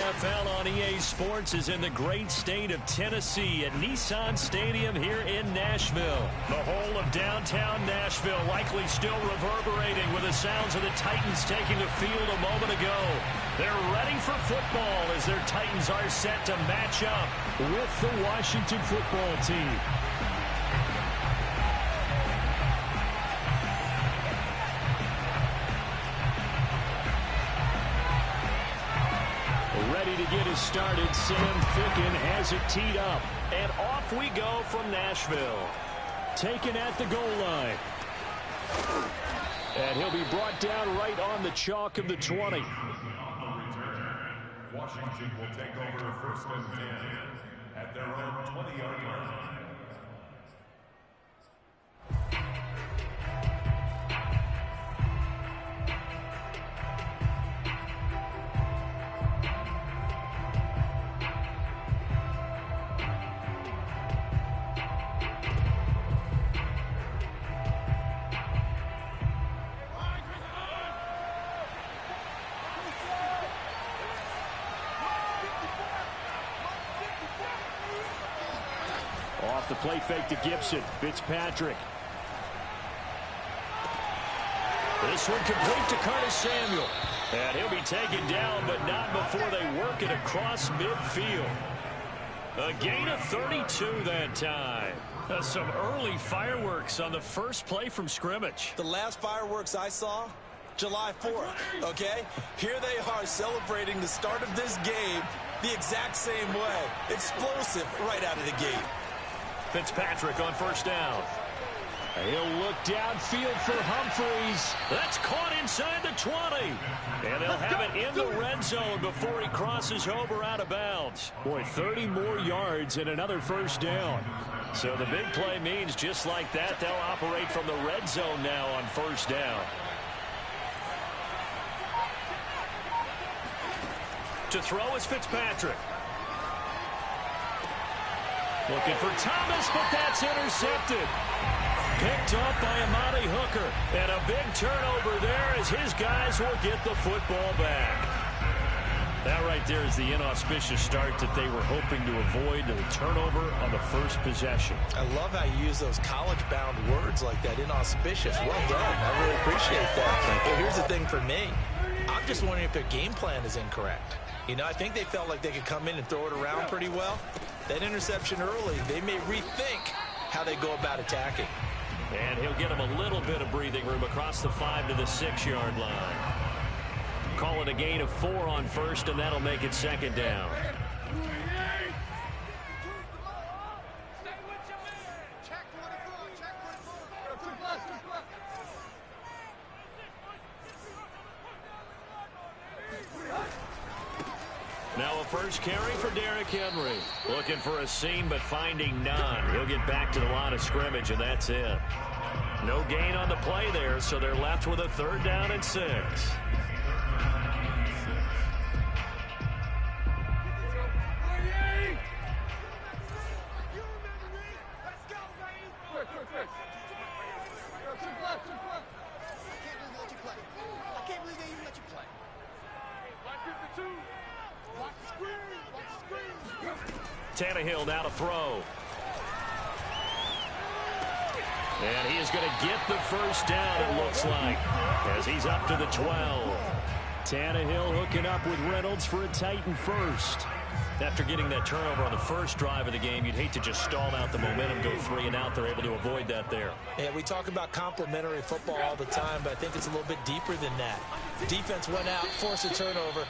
NFL on EA Sports is in the great state of Tennessee at Nissan Stadium here in Nashville. The whole of downtown Nashville likely still reverberating with the sounds of the Titans taking the field a moment ago. They're ready for football as their Titans are set to match up with the Washington football team. Ready to get us started. Sam Ficken has it teed up. And off we go from Nashville. Taken at the goal line. And he'll be brought down right on the chalk of the 20. Washington will take over first and 10 at their own 20-yard line. Off the play fake to Gibson. Fitzpatrick. This one complete to Curtis Samuel. And he'll be taken down, but not before they work it across midfield. A gain of 32 that time. Some early fireworks on the first play from scrimmage. The last fireworks I saw, July 4th, okay? Here they are celebrating the start of this game the exact same way. Explosive right out of the gate. Fitzpatrick on first down. He'll look downfield for Humphreys. That's caught inside the 20. And they'll have it in the red zone before he crosses over out of bounds. Boy, 30 more yards and another first down. So the big play means just like that, they'll operate from the red zone now on first down. To throw is Fitzpatrick. Looking for Thomas, but that's intercepted. Picked up by Amani Hooker. And a big turnover there as his guys will get the football back. That right there is the inauspicious start that they were hoping to avoid, the turnover on the first possession. I love how you use those college-bound words like that, inauspicious. Well done. I really appreciate that. But here's the thing for me. I'm just wondering if their game plan is incorrect. You know, I think they felt like they could come in and throw it around pretty well. That interception early, they may rethink how they go about attacking. And he'll get him a little bit of breathing room across the 5 to the 6-yard line. Call it a gain of 4 on first, and that'll make it second down. Now a first carry for Derrick Henry. Looking for a seam, but finding none. He'll get back to the line of scrimmage, and that's it. No gain on the play there, so they're left with a 3rd down and 6. Tannehill now to throw. And he is going to get the first down, it looks like, as he's up to the 12. Tannehill hooking up with Reynolds for a Titan first. After getting that turnover on the first drive of the game, you'd hate to just stall out the momentum, go 3 and out. They're able to avoid that there. Yeah, we talk about complementary football all the time, but I think it's a little bit deeper than that. Defense went out, forced a turnover,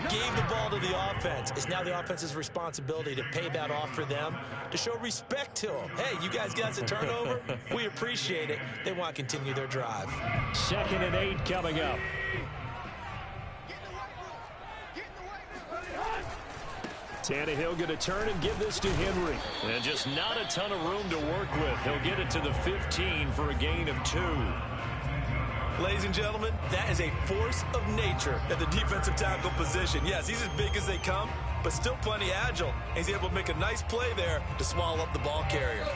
gave the ball to the offense. It's now the offense's responsibility to pay that off for them, to show respect to them. Hey, you guys got a turnover? We appreciate it. They want to continue their drive. 2nd and 8 coming up. Tannehill going to turn and give this to Henry. And just not a ton of room to work with. He'll get it to the 15 for a gain of 2. Ladies and gentlemen, that is a force of nature at the defensive tackle position. Yes, he's as big as they come, but still plenty agile. He's able to make a nice play there to swallow up the ball carrier.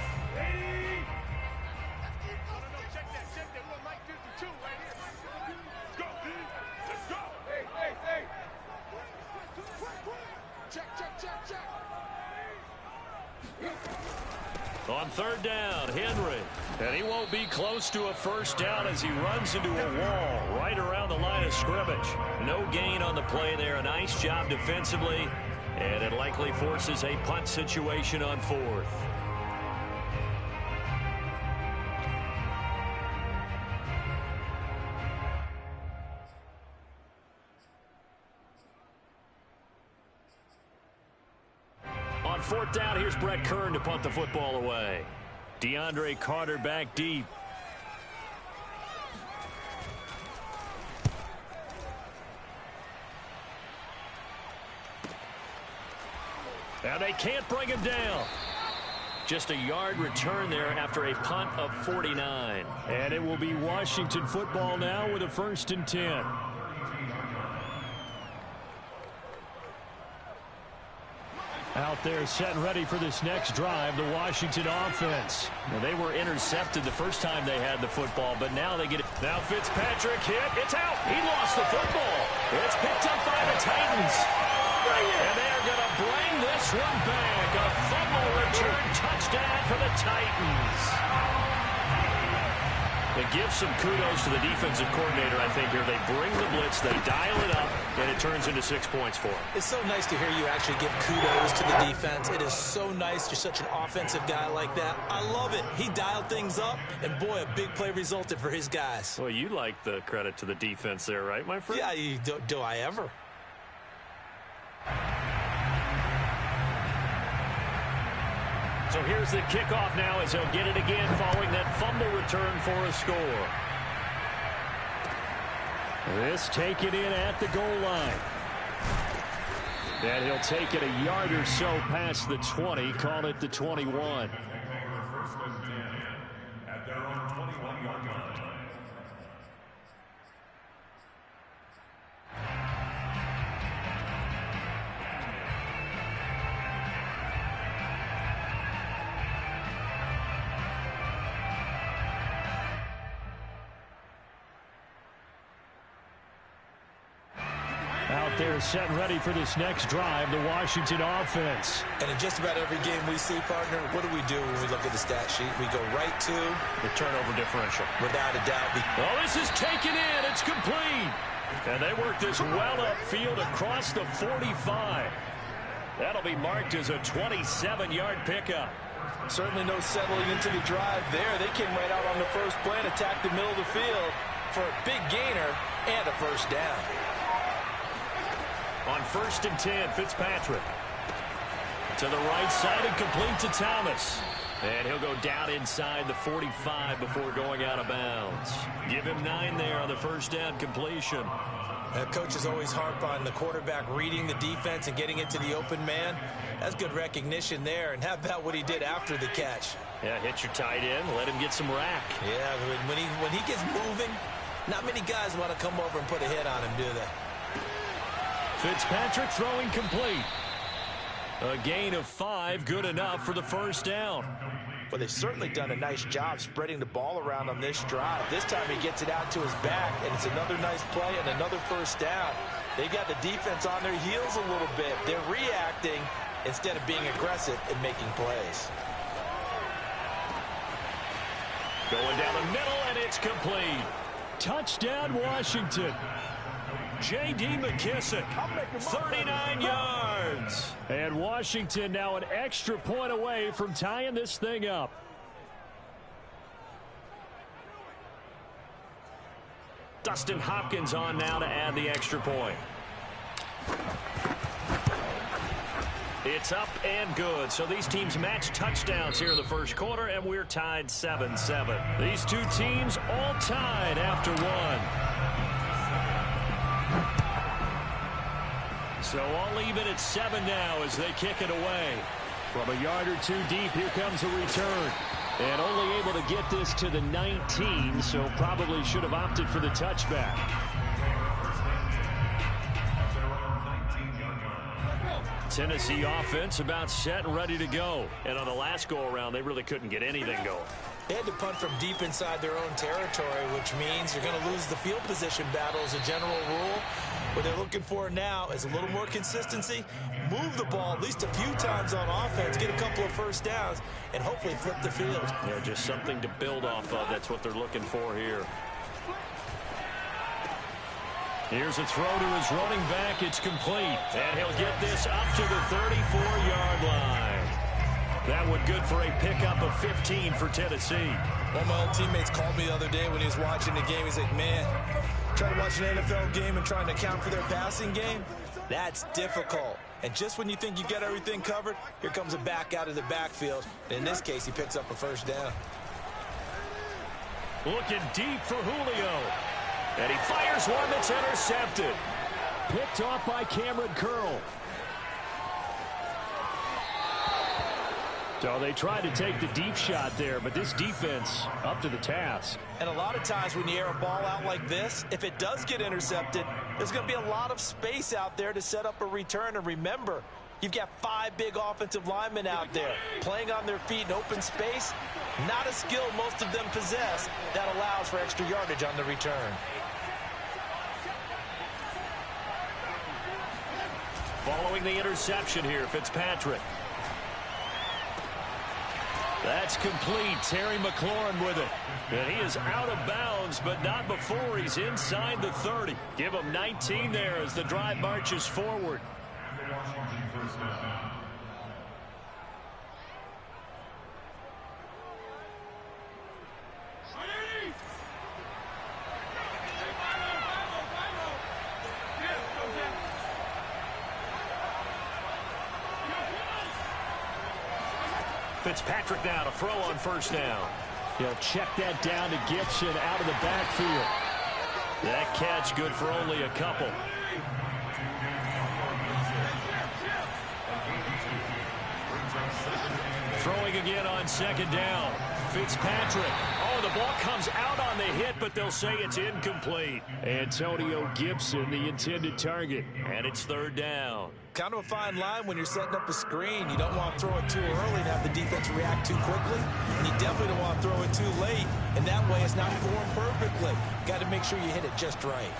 On third down, Henry. And he won't be close to a first down as he runs into a wall right around the line of scrimmage. No gain on the play there. A nice job defensively. And it likely forces a punt situation on fourth. On fourth down, here's Brett Kern to punt the football away. DeAndre Carter back deep. And they can't bring him down. Just a yard return there after a punt of 49. And it will be Washington football now with a 1st and 10. Out there set and ready for this next drive, the Washington offense. Well, they were intercepted the first time they had the football, but now they get it. Now Fitzpatrick hit. It's out. He lost the football. It's picked up by the Titans. And they're going to bring this one back. A fumble return touchdown for the Titans. It gives some kudos to the defensive coordinator, I think, here. They bring the blitz, they dial it up, and it turns into 6 points for them. It's so nice to hear you actually give kudos to the defense. It is so nice. You're such an offensive guy like that. I love it. He dialed things up, and boy, a big play resulted for his guys. Well, you like the credit to the defense there, right, my friend? Yeah, do I ever? So here's the kickoff now as he'll get it again following that fumble return for a score. This taken in at the goal line. And he'll take it a yard or so past the 20, call it the 21. At their own 21-yard line. Out there set and ready for this next drive, the Washington offense. And in just about every game we see, partner, what do we do when we look at the stat sheet? We go right to the turnover differential. Without a doubt. Oh, this is taken in. It's complete. And they work this well upfield across the 45. That'll be marked as a 27-yard pickup. Certainly no settling into the drive there. They came right out on the first play and attacked the middle of the field for a big gainer and a first down. On 1st and 10, Fitzpatrick. To the right side and complete to Thomas. And he'll go down inside the 45 before going out of bounds. Give him 9 there on the first down completion. Coaches always harp on the quarterback reading the defense and getting it to the open man. That's good recognition there. And how about what he did after the catch? Yeah, hit your tight end, let him get some rack. Yeah, when he gets moving, not many guys want to come over and put a hit on him, do they? Fitzpatrick throwing complete. A gain of 5, good enough for the first down. But they've certainly done a nice job spreading the ball around on this drive. This time he gets it out to his back, and it's another nice play and another first down. They've got the defense on their heels a little bit. They're reacting instead of being aggressive and making plays. Going down the middle, and it's complete. Touchdown, Washington. J.D. McKissick, 39 yards. And Washington now an extra point away from tying this thing up. Dustin Hopkins on now to add the extra point. It's up and good. So these teams match touchdowns here in the first quarter, and we're tied 7-7. These two teams all tied after one. So all even at 7 now as they kick it away. From a yard or two deep, here comes a return. And only able to get this to the 19, so probably should have opted for the touchback. Tennessee offense about set and ready to go. And on the last go-around, they really couldn't get anything going. They had to punt from deep inside their own territory, which means you're going to lose the field position battle as a general rule. What they're looking for now is a little more consistency, move the ball at least a few times on offense, get a couple of first downs, and hopefully flip the field. Yeah, just something to build off of. That's what they're looking for here. Here's a throw to his running back. It's complete. And he'll get this up to the 34-yard line. That one good for a pickup of 15 for Tennessee. One of my old teammates called me the other day when he was watching the game. He's like, man, trying to watch an NFL game and trying to account for their passing game, that's difficult. And just when you think you get everything covered, here comes a back out of the backfield. And in this case, he picks up a first down. Looking deep for Julio. And he fires one that's intercepted. Picked off by Cameron Curl. So they tried to take the deep shot there, but this defense up to the task. And a lot of times when you air a ball out like this, if it does get intercepted, there's going to be a lot of space out there to set up a return. And remember, you've got 5 big offensive linemen out there playing on their feet in open space. Not a skill most of them possess that allows for extra yardage on the return. Following the interception here, Fitzpatrick. That's complete. Terry McLaurin with it. And he is out of bounds, but not before he's inside the 30. Give him 19 there as the drive marches forward. Fitzpatrick now to throw on first down. He'll check that down to Gibson out of the backfield. That catch good for only a couple. Throwing again on second down. Fitzpatrick. Oh, the ball comes out on the hit, but they'll say it's incomplete. Antonio Gibson, the intended target, and it's third down. Kind of a fine line when you're setting up a screen. You don't want to throw it too early and have the defense react too quickly. And you definitely don't want to throw it too late. And that way it's not formed perfectly. Got to make sure you hit it just right.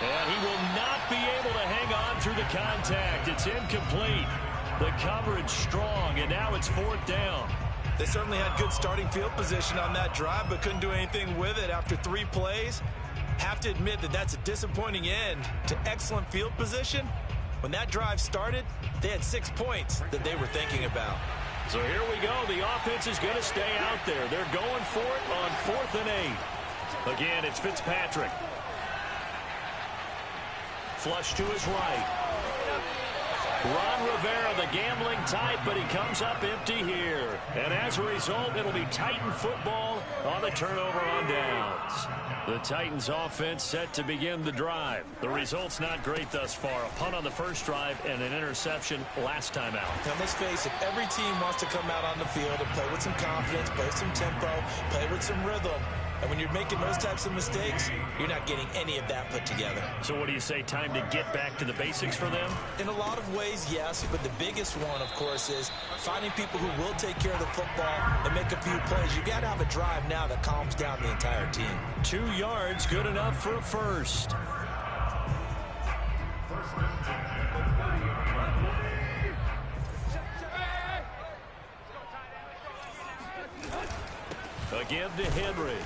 And he will not be able to hang on through the contact. It's incomplete. The coverage strong, and now it's fourth down. They certainly had good starting field position on that drive, but couldn't do anything with it after 3 plays. Have to admit that that's a disappointing end to excellent field position. When that drive started, they had 6 points that they were thinking about. So here we go. The offense is going to stay out there. They're going for it on 4th and 8. Again, it's Fitzpatrick. Flush to his right. Ron Rivera, the gambling type, but he comes up empty here. And as a result, it'll be Titan football on the turnover on downs. The Titans offense set to begin the drive. The result's not great thus far. A punt on the first drive and an interception last time out. Now let's face it, every team wants to come out on the field and play with some confidence, play with some tempo, play with some rhythm. And when you're making those types of mistakes, you're not getting any of that put together. So what do you say, time to get back to the basics for them? In a lot of ways, yes. But the biggest one, of course, is finding people who will take care of the football and make a few plays. You've got to have a drive now that calms down the entire team. 2 yards, good enough for a first. Again to Henry.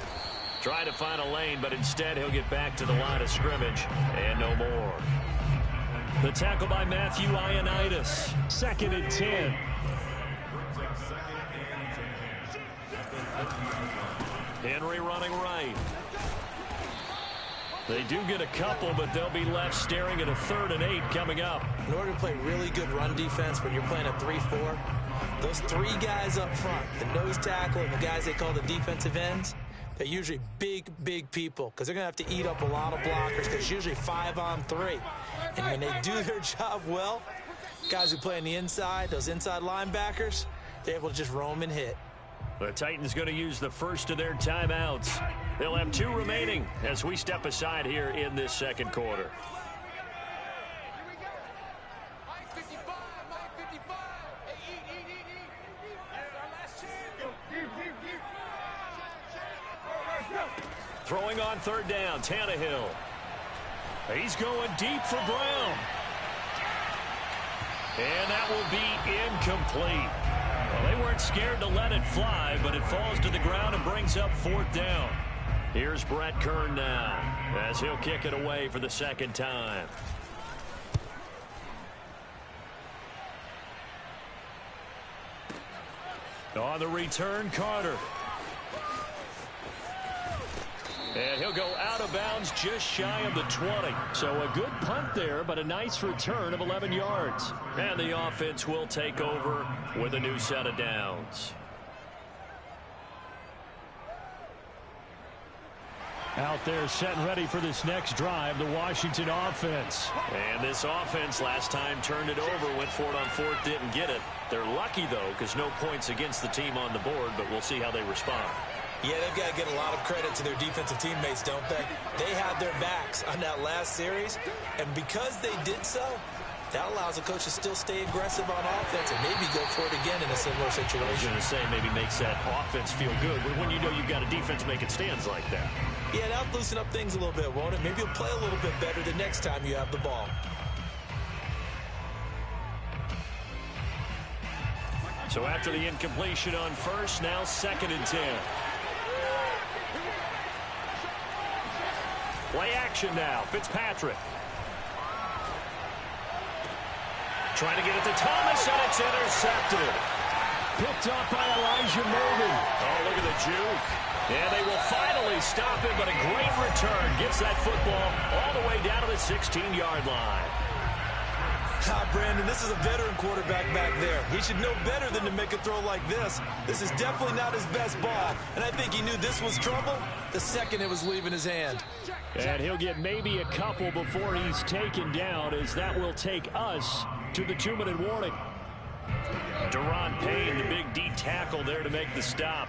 Try to find a lane, but instead he'll get back to the line of scrimmage and no more. The tackle by Matthew Ioannidis. 2nd and 10. Henry running right. They do get a couple, but they'll be left staring at a 3rd and 8 coming up. In order to play really good run defense when you're playing a 3-4, those 3 guys up front, the nose tackle and the guys they call the defensive ends, they're usually big, big people because they're going to have to eat up a lot of blockers because it's usually 5 on 3. And when they do their job well, guys who play on the inside, those inside linebackers, they're able to just roam and hit. The Titans going to use the first of their timeouts. They'll have 2 remaining as we step aside here in this second quarter. Throwing on third down, Tannehill. He's going deep for Brown. And that will be incomplete. Well, they weren't scared to let it fly, but it falls to the ground and brings up fourth down. Here's Brett Kern now, as he'll kick it away for the second time. On the return, Carter. And he'll go out of bounds just shy of the 20. So a good punt there, but a nice return of 11 yards. And the offense will take over with a new set of downs. Out there set and ready for this next drive, the Washington offense. And this offense last time turned it over, went for it on fourth, didn't get it. They're lucky, though, because no points against the team on the board, but we'll see how they respond. Yeah, they've got to get a lot of credit to their defensive teammates, don't they? They had their backs on that last series, and because they did so, that allows the coach to still stay aggressive on offense and maybe go for it again in a similar situation. I was going to say maybe makes that offense feel good, but when you know you've got a defense making stands like that. Yeah, that'll loosen up things a little bit, won't it? Maybe you'll play a little bit better the next time you have the ball. So after the incompletion on first, now 2nd and 10. Play action now. Fitzpatrick. Trying to get it to Thomas, and it's intercepted. Picked up by Elijah Morgan. Oh, look at the juke. And they will finally stop him, but a great return. Gets that football all the way down to the 16-yard line. Brandon, this is a veteran quarterback back there. He should know better than to make a throw like this. This is definitely not his best ball, and I think he knew this was trouble the second it was leaving his hand. And he'll get maybe a couple before he's taken down, as that will take us to the 2-minute warning. Deron Payne, the big D tackle there to make the stop.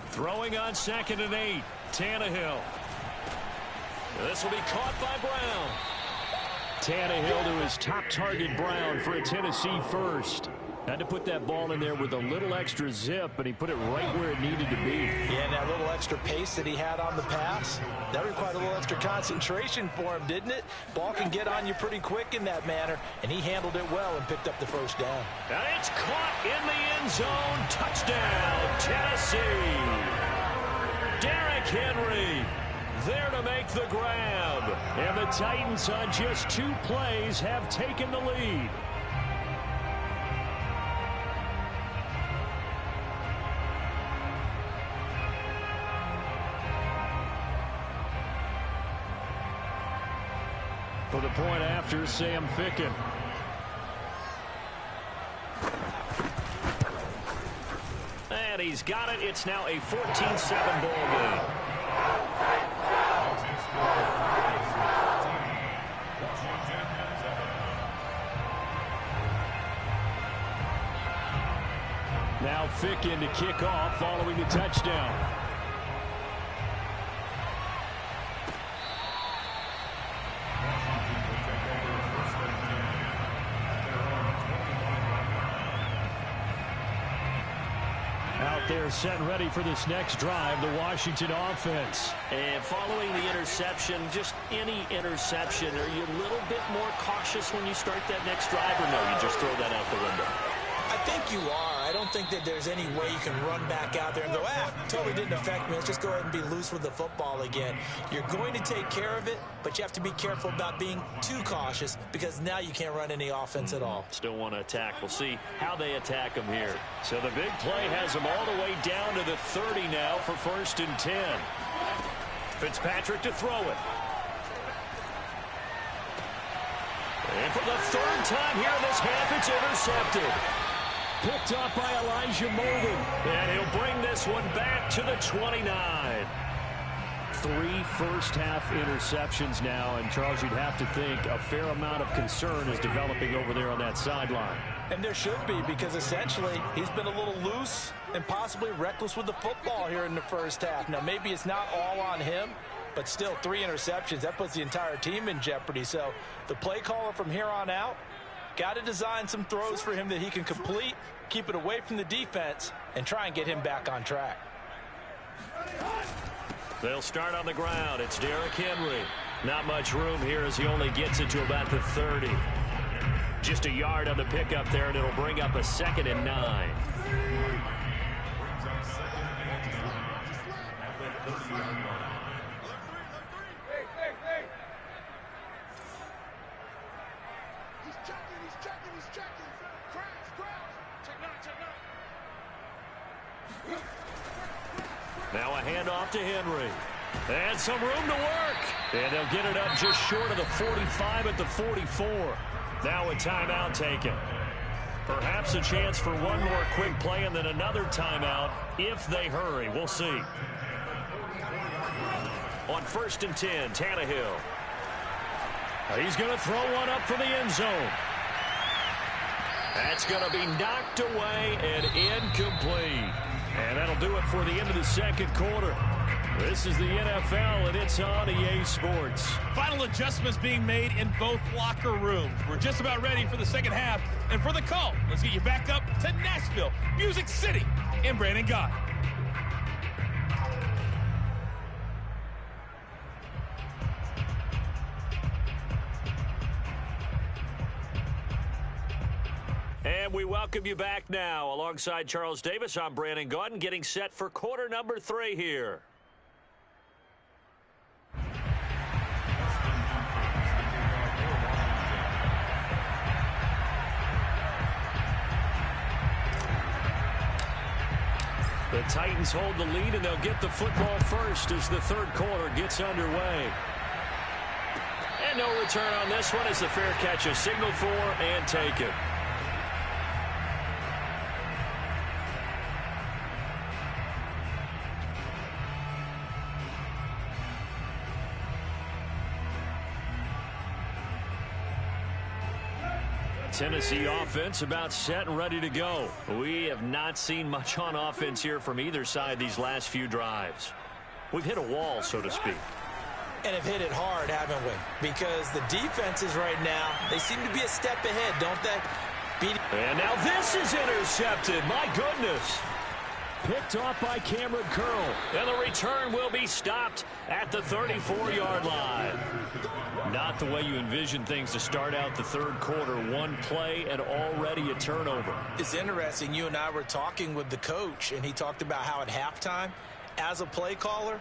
Throwing on 2nd and 8, Tannehill. This will be caught by Brown. Tannehill to his top target, Brown, for a Tennessee first. Had to put that ball in there with a little extra zip, and he put it right where it needed to be. Yeah, and that little extra pace that he had on the pass, that required a little extra concentration for him, didn't it? Ball can get on you pretty quick in that manner, and he handled it well and picked up the first down. And it's caught in the end zone. Touchdown, Tennessee. Derrick Henry there to make the grab. And the Titans on just 2 plays have taken the lead. For the point after, Sam Ficken. And he's got it. It's now a 14-7 ball game. Now Ficken to kick off following the touchdown. Out there set and ready for this next drive, the Washington offense. And following the interception, just any interception, are you a little bit more cautious when you start that next drive, or no, you just throw that out the window? I think you are. I don't think that there's any way you can run back out there and go, totally didn't affect me. Let's just go ahead and be loose with the football again. You're going to take care of it, but you have to be careful about being too cautious because now you can't run any offense at all. Still want to attack. We'll see how they attack them here. So the big play has them all the way down to the 30 now for 1st and 10. Fitzpatrick to throw it. And for the 3rd time here in this half, it's intercepted. Picked up by Elijah Morgan. And he'll bring this one back to the 29. 3 first-half interceptions now. And, Charles, you'd have to think a fair amount of concern is developing over there on that sideline. And there should be, because essentially he's been a little loose and possibly reckless with the football here in the first half. Now, maybe it's not all on him, but still 3 interceptions. That puts the entire team in jeopardy. So the play caller from here on out got to design some throws for him that he can complete, keep it away from the defense, and try and get him back on track. They'll start on the ground. It's Derrick Henry. Not much room here as he only gets it to about the 30. Just a yard on the pickup there, and it'll bring up a 2nd and 9. Now a handoff to Henry. And some room to work. And they'll get it up just short of the 45 at the 44. Now a timeout taken. Perhaps a chance for one more quick play and then another timeout if they hurry. We'll see. On 1st and 10, Tannehill. He's going to throw one up for the end zone. That's going to be knocked away and incomplete. And that'll do it for the end of the 2nd quarter. This is the NFL, and it's on EA Sports. Final adjustments being made in both locker rooms. We're just about ready for the 2nd half. And for the call, let's get you back up to Nashville, Music City, and Brandon Gott. And we welcome you back now. Alongside Charles Davis, I'm Brandon Gott, getting set for quarter number 3 here. The Titans hold the lead, and they'll get the football first as the 3rd quarter gets underway. And no return on this one as the fair catch is signaled for and taken. Tennessee offense about set and ready to go. We have not seen much on offense here from either side these last few drives. We've hit a wall, so to speak. And have hit it hard, haven't we? Because the defenses right now, they seem to be a step ahead, don't they? And now this is intercepted. My goodness. Picked off by Cameron Curl. And the return will be stopped at the 34-yard line. Not the way you envision things to start out the 3rd quarter. One play and already a turnover. It's interesting. You and I were talking with the coach, and he talked about how at halftime, as a play caller,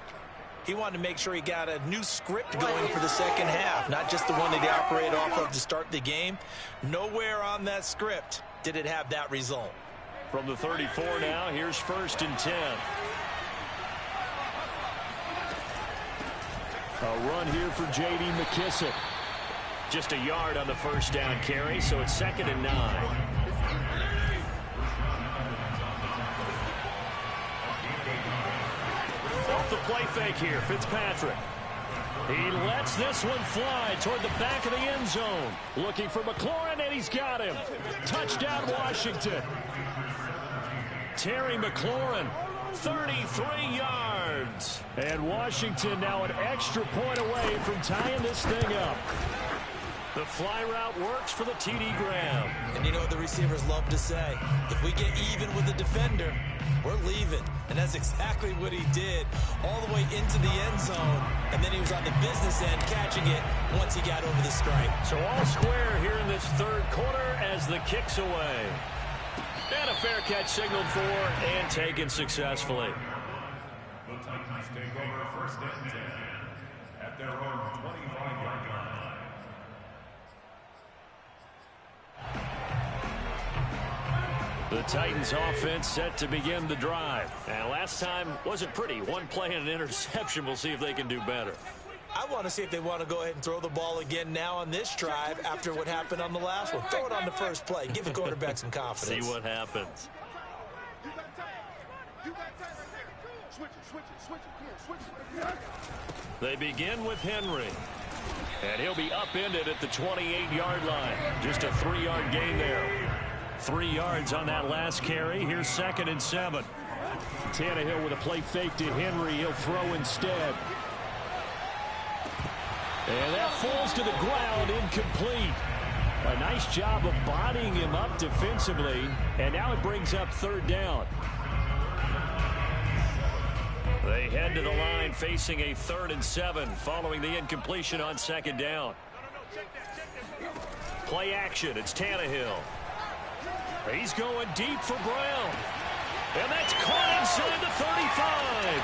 he wanted to make sure he got a new script going for the 2nd half, not just the one that he operated off of to start the game. Nowhere on that script did it have that result. From the 34 now, here's 1st and 10. A run here for J.D. McKissick. Just a yard on the 1st down carry, so it's 2nd and 9. Off the play fake here, Fitzpatrick. He lets this one fly toward the back of the end zone. Looking for McLaurin, and he's got him. Touchdown, Washington. Terry McLaurin, 33 yards. And Washington now an extra point away from tying this thing up. The fly route works for the T.D. Graham. And you know what the receivers love to say? If we get even with the defender, we're leaving. And that's exactly what he did all the way into the end zone. And then he was on the business end catching it once he got over the stripe. So all square here in this 3rd quarter as the kick's away. And a fair catch signaled for and taken successfully. The Titans take over 1st and 10 at their own 25-yard line. The Titans offense set to begin the drive. And last time wasn't pretty. One play and an interception. We'll see if they can do better. I want to see if they want to go ahead and throw the ball again now on this drive after what happened on the last one. Throw it on the first play. Give the quarterback some confidence. See what happens. They begin with Henry. And he'll be upended at the 28-yard line. Just a 3-yard gain there. 3 yards on that last carry. Here's 2nd and 7. Tannehill with a play fake to Henry. He'll throw instead. And that falls to the ground, incomplete. A nice job of bodying him up defensively. And now it brings up 3rd down. They head to the line facing a 3rd and 7 following the incompletion on 2nd down. Play action. It's Tannehill. He's going deep for Brown. And that's caught inside the 35.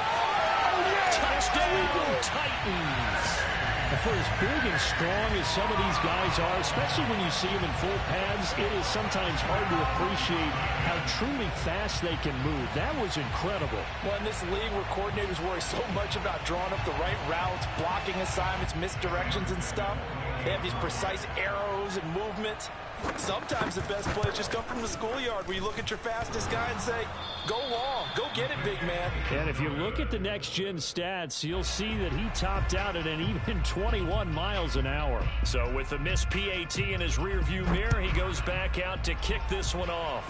Touchdown, Titans. And for as big and strong as some of these guys are, especially when you see them in full pads, it is sometimes hard to appreciate how truly fast they can move. That was incredible. Well, in this league where coordinators worry so much about drawing up the right routes, blocking assignments, misdirections and stuff, they have these precise arrows and movements. Sometimes the best plays just come from the schoolyard where you look at your fastest guy and say, go long, go get it, big man. And if you look at the next-gen stats, you'll see that he topped out at an even 21 miles an hour. So with the missed PAT in his rearview mirror, he goes back out to kick this one off.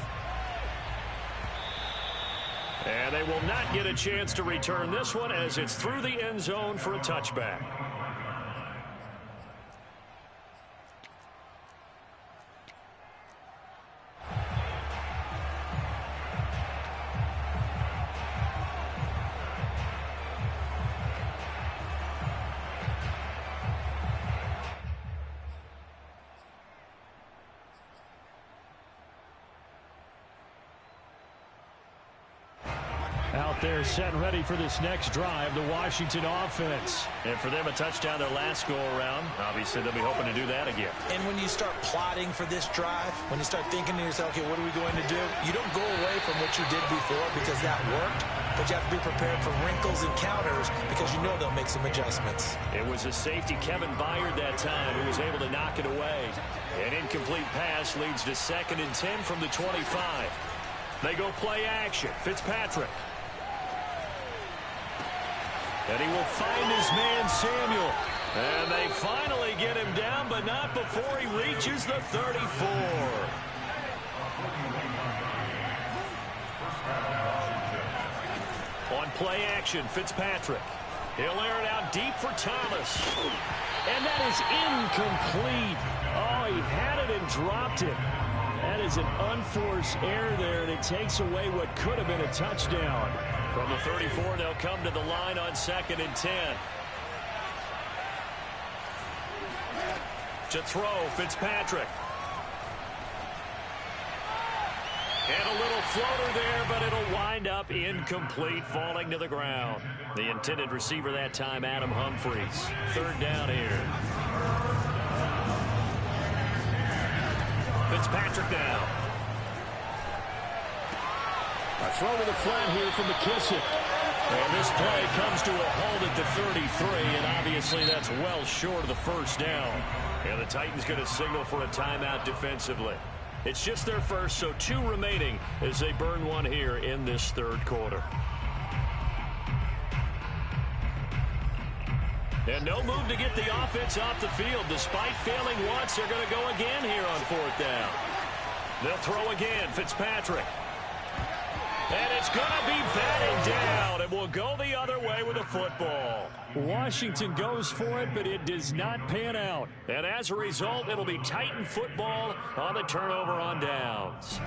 And they will not get a chance to return this one as it's through the end zone for a touchback. Out there set and ready for this next drive, the Washington offense. And for them, a touchdown their last go-around. Obviously, they'll be hoping to do that again. And when you start plotting for this drive, when you start thinking to yourself, okay, what are we going to do? You don't go away from what you did before because that worked, but you have to be prepared for wrinkles and counters because you know they'll make some adjustments. It was a safety, Kevin Byard, that time, who was able to knock it away. An incomplete pass leads to 2nd and 10 from the 25. They go play action. Fitzpatrick. And he will find his man, Samuel. And they finally get him down, but not before he reaches the 34. On play action, Fitzpatrick. He'll air it out deep for Thomas. And that is incomplete. Oh, he had it and dropped it. That is an unforced error there, and it takes away what could have been a touchdown. From the 34, they'll come to the line on 2nd and 10. To throw, Fitzpatrick. And a little floater there, but it'll wind up incomplete, falling to the ground. The intended receiver that time, Adam Humphries. 3rd down here. Fitzpatrick now. A throw to the flat here from McKissick. And this play comes to a halt at the 33, and obviously that's well short of the 1st down. And the Titans going to signal for a timeout defensively. It's just their first, so 2 remaining as they burn one here in this 3rd quarter. And no move to get the offense off the field. Despite failing once, they're going to go again here on 4th down. They'll throw again, Fitzpatrick. And it's going to be batted down, and will go the other way with a football. Washington goes for it, but it does not pan out. And as a result, it'll be Titan football on the turnover on downs.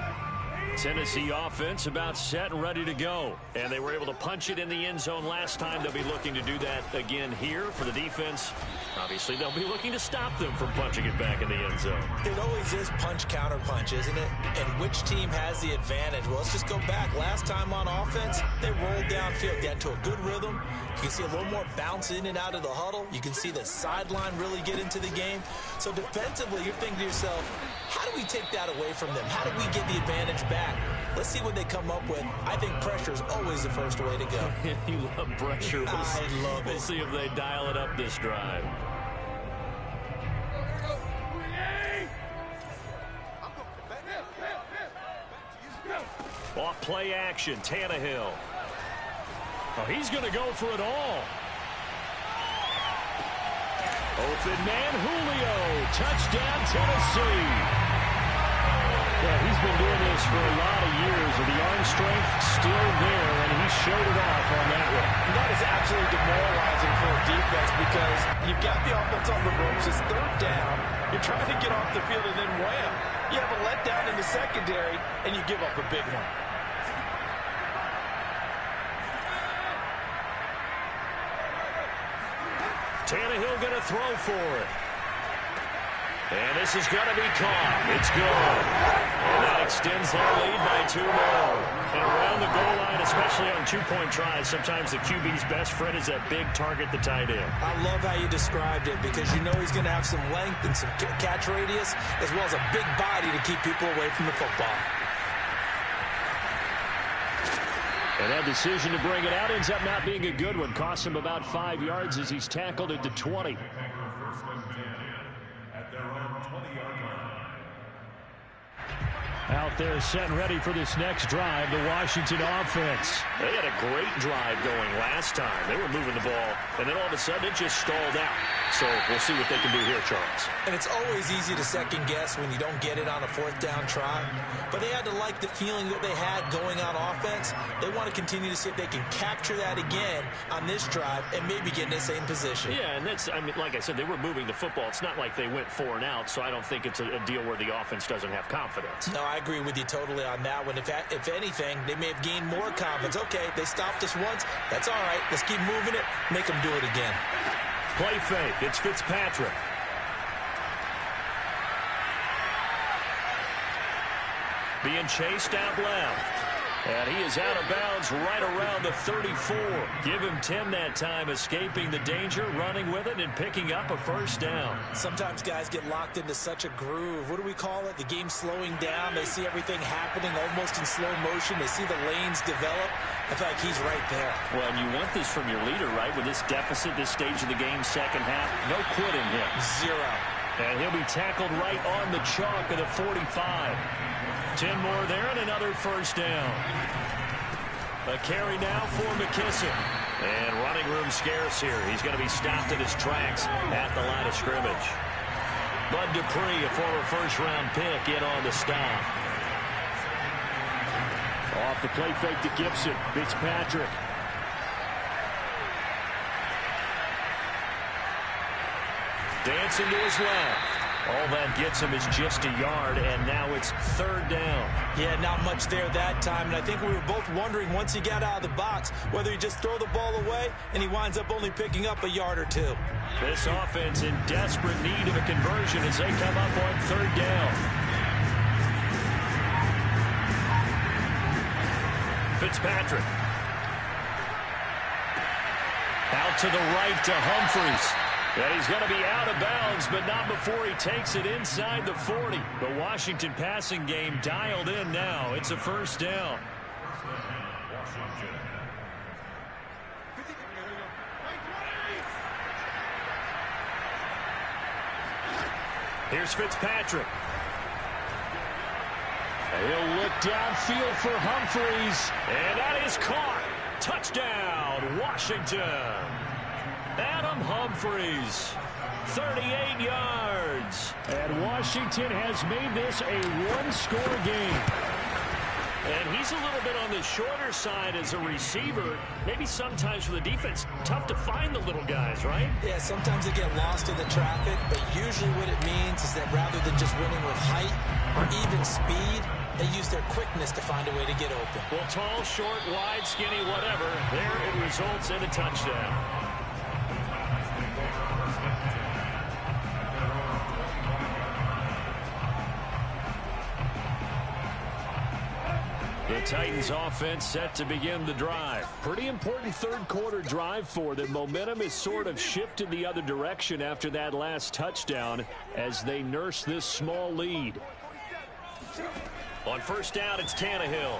Tennessee offense about set and ready to go. And they were able to punch it in the end zone last time. They'll be looking to do that again here for the defense. Obviously, they'll be looking to stop them from punching it back in the end zone. It always is punch-counter-punch, isn't it? And which team has the advantage? Well, let's just go back. Last time on offense, they rolled downfield, got into a good rhythm. You can see a little more bounce in and out of the huddle. You can see the sideline really get into the game. So defensively, you're thinking to yourself, how do we take that away from them? How do we get the advantage back? Let's see what they come up with. I think pressure is always the first way to go. You love pressure. I love it. We'll see if they dial it up this drive. Off play action, Tannehill. Oh, he's going to go for it all. Open man, Julio. Touchdown, Tennessee. Yeah, he's been doing this for a lot of years, and the arm strength still there, and he showed it off on that one. And that is absolutely demoralizing for a defense because you've got the offense on the ropes. It's 3rd down. You're trying to get off the field, and then wham, you have a letdown in the secondary, and you give up a big one. Tannehill going to throw for it. And this is going to be caught. It's good. And that extends their lead by 2 more. And around the goal line, especially on two-point tries, sometimes the QB's best friend is that big target, the tight end. I love how you described it because you know he's going to have some length and some catch radius as well as a big body to keep people away from the football. And that decision to bring it out ends up not being a good one. Costs him about 5 yards as he's tackled at the 20. Out there set and ready for this next drive, the Washington offense. They had a great drive going last time. They were moving the ball, and then all of a sudden it just stalled out. So we'll see what they can do here, Charles. And it's always easy to second guess when you don't get it on a 4th down try. But they had to like the feeling that they had going on offense. They want to continue to see if they can capture that again on this drive and maybe get in the same position. Yeah, and that's, I mean, like I said, they were moving the football. It's not like they went 4 and out, so I don't think it's a deal where the offense doesn't have confidence. No, I agree with you totally on that one. If anything, they may have gained more confidence. Okay, they stopped us once. That's all right. Let's keep moving it. Make them do it again. Play fake. It's Fitzpatrick. Being chased out left. And he is out of bounds right around the 34. Give him 10 that time, escaping the danger, running with it, and picking up a 1st down. Sometimes guys get locked into such a groove. What do we call it? The game's slowing down. They see everything happening almost in slow motion. They see the lanes develop. I feel like he's right there. Well, and you want this from your leader, right? With this deficit, this stage of the game, second half, no quitting him. 0. And he'll be tackled right on the chalk of the 45. 10 more there and another 1st down. A carry now for McKissick. And running room scarce here. He's going to be stopped in his tracks at the line of scrimmage. Bud Dupree, a former 1st-round pick, in on the stop. Off the play fake to Gibson. Fitzpatrick. Dancing to his left. All that gets him is just a yard, and now it's 3rd down. Yeah, not much there that time, and I think we were both wondering once he got out of the box whether he just throw the ball away, and he winds up only picking up a yard or 2. This offense in desperate need of a conversion as they come up on 3rd down. Fitzpatrick. Out to the right to Humphreys. And he's going to be out of bounds, but not before he takes it inside the 40. The Washington passing game dialed in now. It's a 1st down. Here's Fitzpatrick. He'll look downfield for Humphreys. And that is caught. Touchdown, Washington. Adam Humphreys, 38 yards. And Washington has made this a 1-score game. And he's a little bit on the shorter side as a receiver. Maybe sometimes for the defense, tough to find the little guys, right? Yeah, sometimes they get lost in the traffic, but usually what it means is that rather than just winning with height or even speed, they use their quickness to find a way to get open. Well, tall, short, wide, skinny, whatever, there it results in a touchdown. The Titans offense set to begin the drive. Pretty important 3rd quarter drive for them. Momentum has sort of shifted the other direction after that last touchdown as they nurse this small lead. On 1st down, it's Tannehill.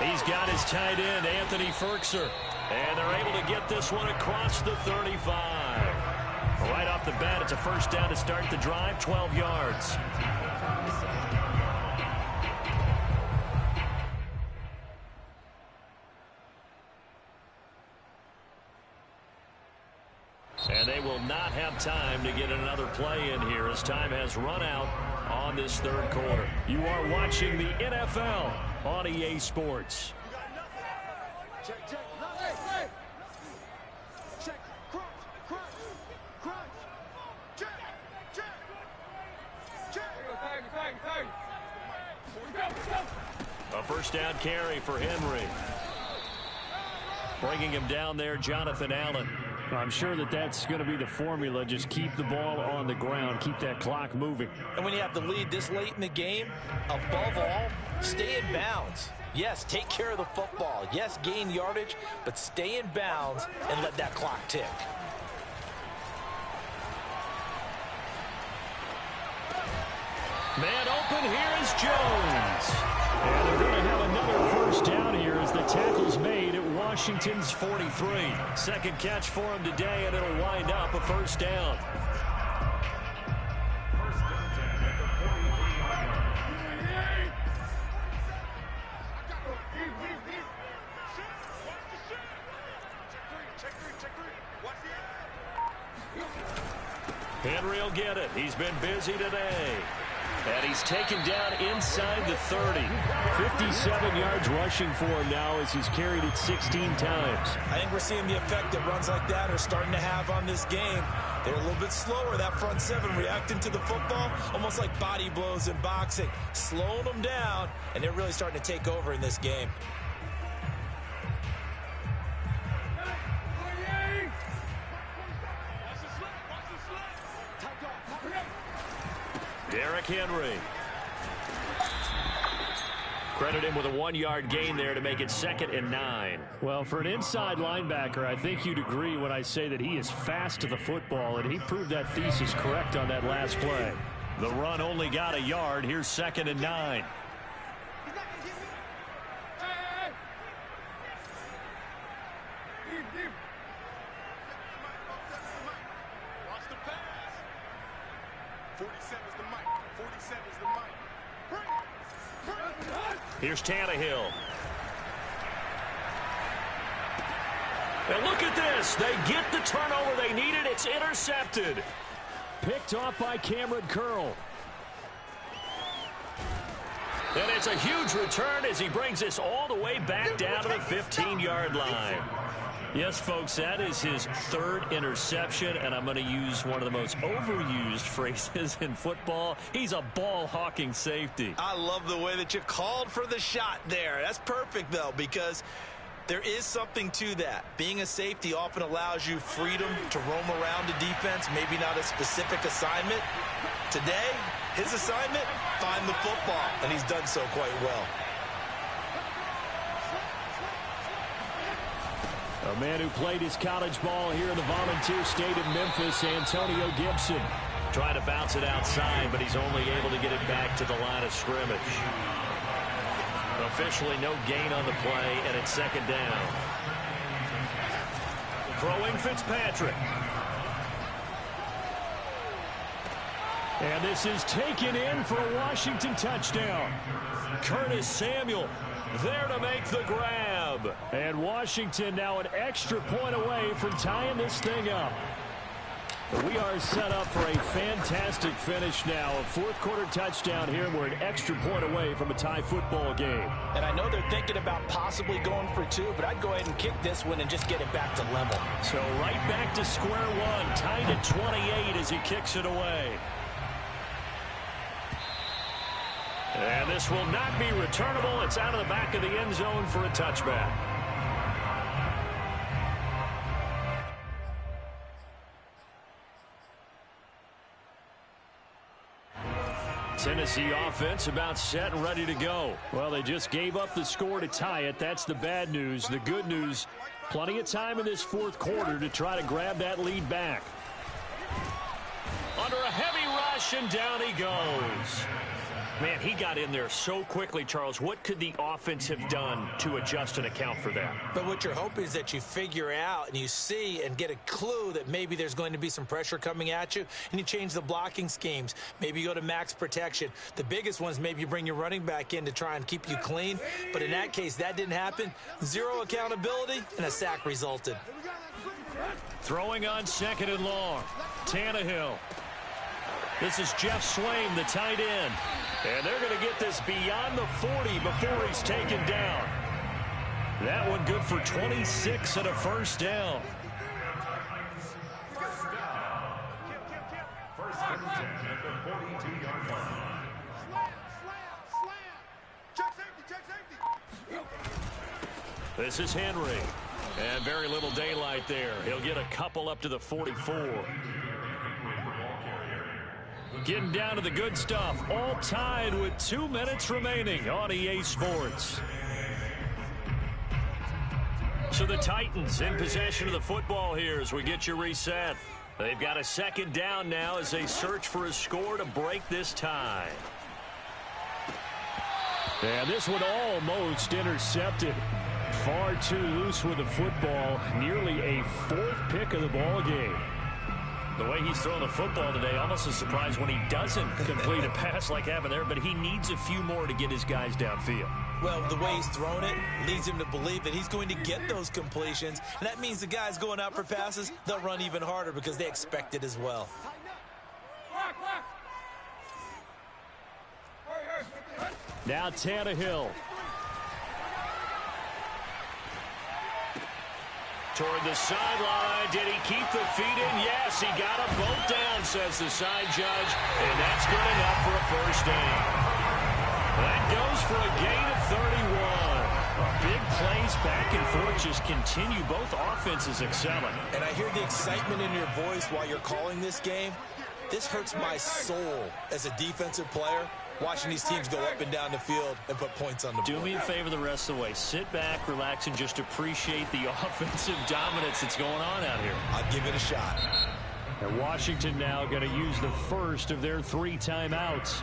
He's got his tight end, Anthony Ferkser. And they're able to get this one across the 35. Right off the bat, it's a 1st down to start the drive, 12 yards. And they will not have time to get another play in here as time has run out on this 3rd quarter. You are watching the NFL on EA Sports. Check. A 1st down carry for Henry. Bringing him down there, Jonathan Allen. I'm sure that that's going to be the formula. Just keep the ball on the ground. Keep that clock moving. And when you have the lead this late in the game, above all, stay in bounds. Yes, take care of the football. Yes, gain yardage, but stay in bounds and let that clock tick. Man open, here is Jones. And they're going to have another first down here as the tackle's made at Washington's 43. Second catch for him today, and it'll wind up a first down. Henry will get it. He's been busy today. And he's taken down inside the 30. 57 yards rushing for him now as he's carried it 16 times. I think we're seeing the effect that runs like that are starting to have on this game. They're a little bit slower, that front seven, reacting to the football, almost like body blows in boxing, slowing them down, and they're really starting to take over in this game. Derrick Henry. Credit him with a 1-yard gain there to make it 2nd and 9. Well, for an inside linebacker, I think you'd agree when I say that he is fast to the football, and he proved that thesis correct on that last play. The run only got a yard. Here's 2nd and 9. Here's Tannehill. And look at this. They get the turnover they needed. It's intercepted. Picked off by Cameron Curl. And it's a huge return as he brings this all the way back down to the 15-yard line. Yes, folks, that is his 3rd interception, and I'm going to use one of the most overused phrases in football. He's a ball-hawking safety. I love the way that you called for the shot there. That's perfect, though, because there is something to that. Being a safety often allows you freedom to roam around the defense, maybe not a specific assignment. Today, his assignment, find the football, and he's done so quite well. A man who played his college ball here in the volunteer state of Memphis, Antonio Gibson. Trying to bounce it outside, but he's only able to get it back to the line of scrimmage. Officially no gain on the play, and it's 2nd down. Throwing Fitzpatrick. And this is taken in for a Washington touchdown. Curtis Samuel there to make the grab. And Washington now an extra point away from tying this thing up. We are set up for a fantastic finish now. A 4th-quarter touchdown here. We're an extra point away from a tie football game. And I know they're thinking about possibly going for 2, but I'd go ahead and kick this one and just get it back to level. So right back to square one. Tied at 28 as he kicks it away. And this will not be returnable. It's out of the back of the end zone for a touchback. Tennessee offense about set and ready to go. Well, they just gave up the score to tie it. That's the bad news. The good news, plenty of time in this 4th quarter to try to grab that lead back. Under a heavy rush, and down he goes. Man, he got in there so quickly, Charles. What could the offense have done to adjust and account for that? But what you're hoping is that you figure out and you see and get a clue that maybe there's going to be some pressure coming at you, and you change the blocking schemes. Maybe you go to max protection. The biggest ones, maybe you bring your running back in to try and keep you clean. But in that case, that didn't happen. 0 accountability, and a sack resulted. Throwing on 2nd and long. Tannehill. This is Jeff Swain, the tight end. And they're going to get this beyond the 40 before he's taken down. That one good for 26 and a first down. First and 10 at the 42-yard line. This is Henry. And very little daylight there. He'll get a couple up to the 44. Getting down to the good stuff. All tied with 2 minutes remaining on EA Sports. So the Titans in possession of the football here as we get you reset. They've got a second down now as they search for a score to break this tie. And this one almost intercepted. Far too loose with the football. Nearly a 4th pick of the ball game. The way he's throwing the football today, almost a surprise when he doesn't complete a pass like happened there, but he needs a few more to get his guys downfield. Well, the way he's thrown it leads him to believe that he's going to get those completions, and that means the guys going out for passes, they'll run even harder because they expect it as well. Now Tannehill. Toward the sideline. Did he keep the feet in? Yes, he got them both down, says the side judge. And that's good enough for a first down. That goes for a gain of 31. Big plays back and forth just continue. Both offenses excelling. And I hear the excitement in your voice while you're calling this game. This hurts my soul as a defensive player, watching these teams go up and down the field and put points on the board. Do me a favor the rest of the way. Sit back, relax, and just appreciate the offensive dominance that's going on out here. I'll give it a shot. And Washington now going to use the first of their 3 timeouts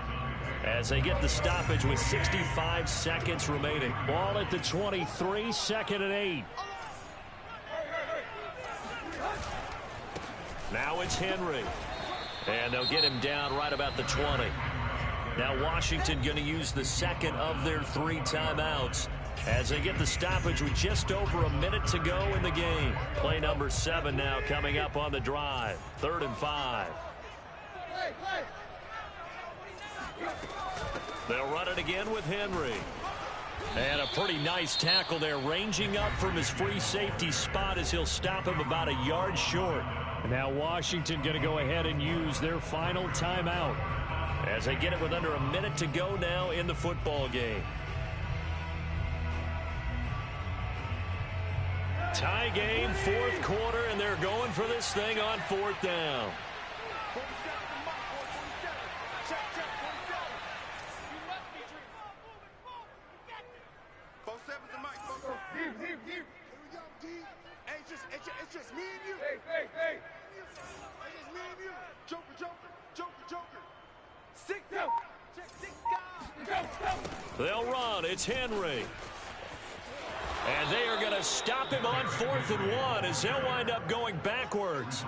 as they get the stoppage with 65 seconds remaining. Ball at the 23, 2nd and 8. Now it's Henry. And they'll get him down right about the 20. Now Washington going to use the second of their 3 timeouts as they get the stoppage with just over a minute to go in the game. Play number 7 now coming up on the drive. 3rd and 5. They'll run it again with Henry. And a pretty nice tackle there, ranging up from his free safety spot as he'll stop him about a yard short. And now Washington going to go ahead and use their final timeout as they get it with under a minute to go now in the football game. Tie game, 4th quarter, and they're going for this thing on 4th down. It's just me and you. Hey. It's just me and you. Joker. 6 down. They'll run. It's Henry. And they are going to stop him on 4th and 1 as they'll wind up going backwards.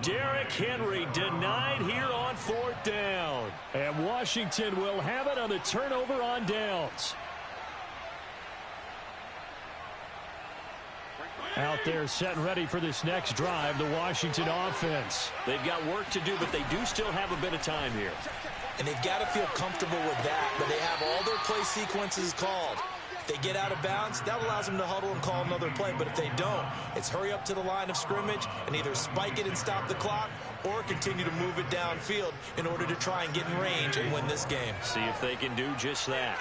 Derrick Henry denied here on 4th down. And Washington will have it on the turnover on downs. Out there set and ready for this next drive, the Washington offense. They've got work to do, but they do still have a bit of time here. And they've got to feel comfortable with that, but they have all their play sequences called. If they get out of bounds, that allows them to huddle and call another play. But if they don't, it's hurry up to the line of scrimmage and either spike it and stop the clock or continue to move it downfield in order to try and get in range and win this game. See if they can do just that.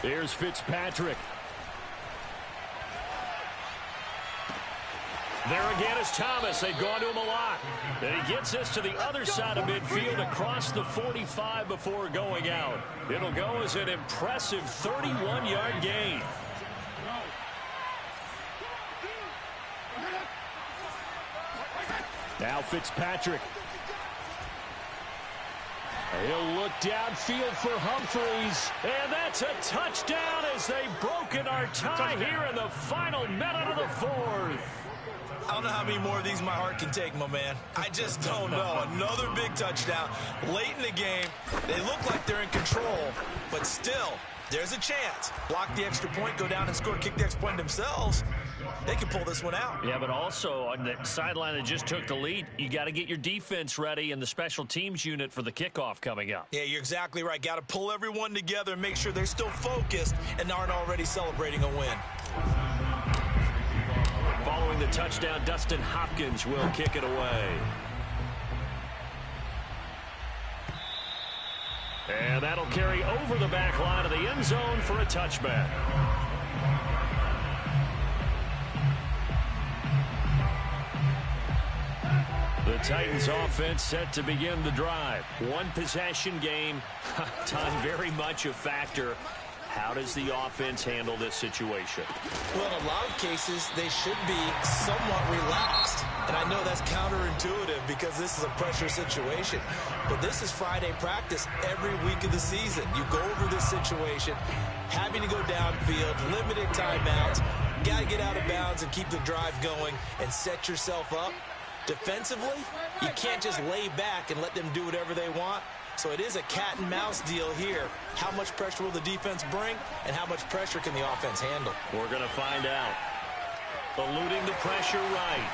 Here's Fitzpatrick. There again is Thomas. They've gone to him a lot. And he gets this to the other side of midfield across the 45 before going out. It'll go as an impressive 31-yard gain. Now Fitzpatrick. He'll look downfield for Humphreys. And that's a touchdown as they've broken our tie here in the final minute of the 4th. I don't know how many more of these my heart can take, my man. I just don't know. Another big touchdown late in the game. They look like they're in control, but still, there's a chance. Block the extra point, go down and score, kick the extra point themselves. They can pull this one out. Yeah, but also on the sideline that just took the lead, you got to get your defense ready and the special teams unit for the kickoff coming up. Yeah, you're exactly right. Got to pull everyone together and make sure they're still focused and aren't already celebrating a win. Following the touchdown, Dustin Hopkins will kick it away. And that'll carry over the back line of the end zone for a touchback. The Titans offense set to begin the drive. One possession game. Time very much a factor. How does the offense handle this situation? Well, in a lot of cases, they should be somewhat relaxed. And I know that's counterintuitive because this is a pressure situation. But this is Friday practice every week of the season. You go over this situation, having to go downfield, limited timeouts, got to get out of bounds and keep the drive going and set yourself up. Defensively, you can't just lay back and let them do whatever they want. So it is a cat and mouse deal here. How much pressure will the defense bring, and how much pressure can the offense handle? We're going to find out. Eluding the pressure right.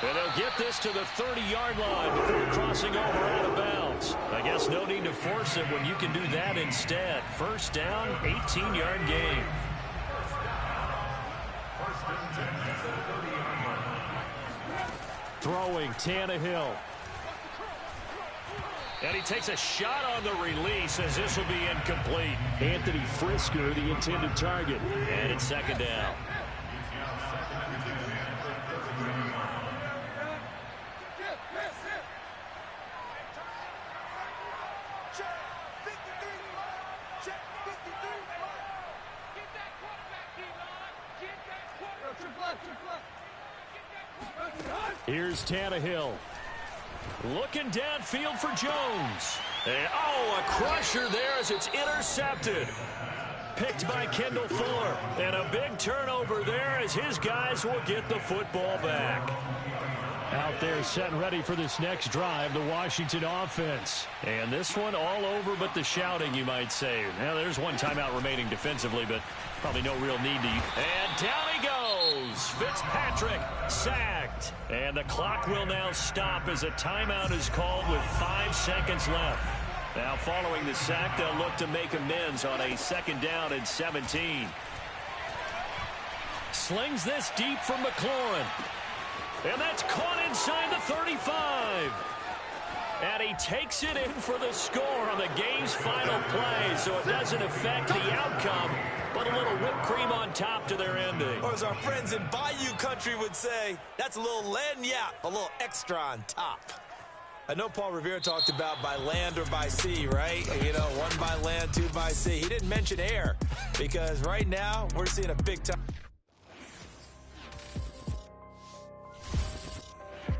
And they'll get this to the 30-yard line before crossing over out of bounds. I guess no need to force it when you can do that instead. First down, 18-yard gain. Throwing, Tannehill. And he takes a shot on the release as this will be incomplete. Anthony Frisker, the intended target. And it's second down. Here's Tannehill. Looking downfield for Jones. And, a crusher there as it's intercepted. Picked by Kendall Fuller. And a big turnover there as his guys will get the football back. Out there set and ready for this next drive, the Washington offense. And this one all over but the shouting, you might say. Now, there's one timeout remaining defensively, but probably no real need to. And down he goes. Fitzpatrick sacked. And the clock will now stop as a timeout is called with 5 seconds left. Now, following the sack, they'll look to make amends on a second down and 17. Slings this deep from McLaurin. And that's caught inside the 35. And he takes it in for the score on the game's final play, so it doesn't affect the outcome, but a little whipped cream on top to their ending. Or as our friends in Bayou Country would say, that's a little lagniappe, a little extra on top. I know Paul Revere talked about by land or by sea, right? You know, 1 by land, 2 by sea. He didn't mention air because right now we're seeing a big time.